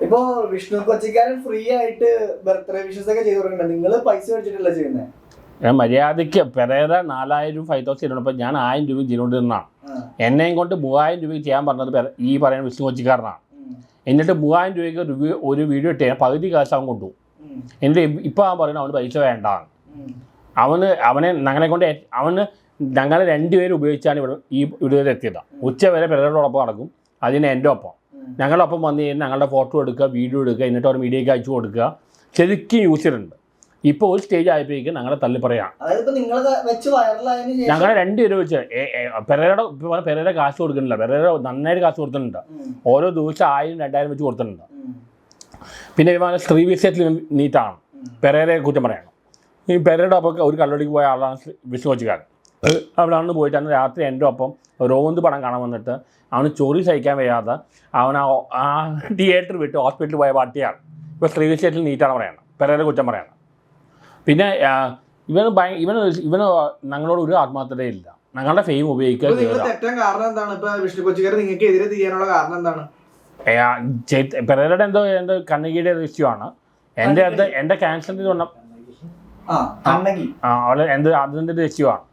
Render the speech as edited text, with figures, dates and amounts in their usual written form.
ഇപ്പൊ വിഷ്ണു കൊച്ചിക്കാരൻ ഫ്രീ ആയിട്ട് birthday wishes ഒക്കെ ചെയ്തു കൊടുക്കുന്നുണ്ട്. നിങ്ങൾ പൈസ മേടിച്ചിട്ടല്ല ചെയ്യുന്നത്? ഞാൻ മര്യാദയ്ക്ക് പെരേര 4000 5,000 ഇടുന്നപ്പോൾ ഞാൻ 1000 രൂപ ചെയ്തുകൊണ്ടിരുന്നതാണ്. എന്നെയും കൊണ്ട് 3000 രൂപയ്ക്ക് ചെയ്യാൻ പറഞ്ഞത് ഈ പറയുന്ന വിഷ്ണു കൊച്ചിക്കാരനാണ്. എന്നിട്ട് 3000 രൂപയ്ക്ക് ഒരു വീഡിയോ ഇട്ട് പകുതി കാശ് അവൻ കൊണ്ടുപോകും. എന്നിട്ട് ഇപ്പോൾ അവൻ പറയുന്നത് അവന് പൈസ വേണ്ടാണ്. അവനെ ഞങ്ങളെ കൊണ്ട് ഞങ്ങൾ 2 പേര് ഉപയോഗിച്ചാണ് ഇവിടെ എത്തിയത്. ഉച്ച വരെ പെരേരയോടൊപ്പം നടക്കും, അതിന് എൻ്റെ ഒപ്പം ഞങ്ങളുടെ ഒപ്പം വന്ന് കഴിഞ്ഞാൽ ഞങ്ങളുടെ ഫോട്ടോ എടുക്കുക, വീഡിയോ എടുക്കുക, എന്നിട്ട് അവർ മീഡിയയ്ക്ക് അയച്ചു കൊടുക്കുക. ശരിക്കും യൂസ് ചെയ്തിട്ടുണ്ട്. ഇപ്പോൾ ഒരു സ്റ്റേജ് ആയപ്പോഴേക്കും ഞങ്ങളെ തള്ളിപ്പറയാണ്. ഞങ്ങളെ 2 പേര് വെച്ച് പെരേര കാശ് കൊടുക്കുന്നില്ല. പെരേര നന്നായിട്ട് കാശ് കൊടുത്തിട്ടുണ്ട്. ഓരോ ദിവസം 1000 2000 വെച്ച് കൊടുത്തിട്ടുണ്ട്. പിന്നെ ഇവ സ്ത്രീ വിഷയത്തിൽ നീറ്റാണ്. പെരേരയെ കുറ്റം പറയണം. ഈ പെരേരയുടെ ഒപ്പം ഒരു കള്ളടിക്ക് പോയ ആളാണ് വിഷ്ണു കൊച്ചിക്കാരൻ. അവിടെയാണ് പോയിട്ടാണ് രാത്രി എൻ്റെ ഒപ്പം റോന്ത് പടം കാണാൻ വന്നിട്ട് അവന് ചൊറി സഹിക്കാൻ വയ്യാതെ അവൻ ആ തിയേറ്റർ വിട്ട് ഹോസ്പിറ്റലിൽ പോയ പാർട്ടിയാണ്. ഇപ്പോൾ സ്ത്രീ വിഷയത്തിൽ നീറ്റാണ് പറയണം, പെരേര കുറ്റം പറയണം. പിന്നെ ഇവന് ഞങ്ങളോട് ഒരു ആത്മാർത്ഥതയില്ല. ഞങ്ങളുടെ ഫെയിം ഉപയോഗിക്കുക. പെരേരയുടെ എന്തോ കണ്ണകിയുടെ ഇഷ്യൂ ആണ്. എൻ്റെ ക്യാൻസറിൻ്റെ അവളെ അതിൻ്റെ ഇഷ്യൂ ആണ്.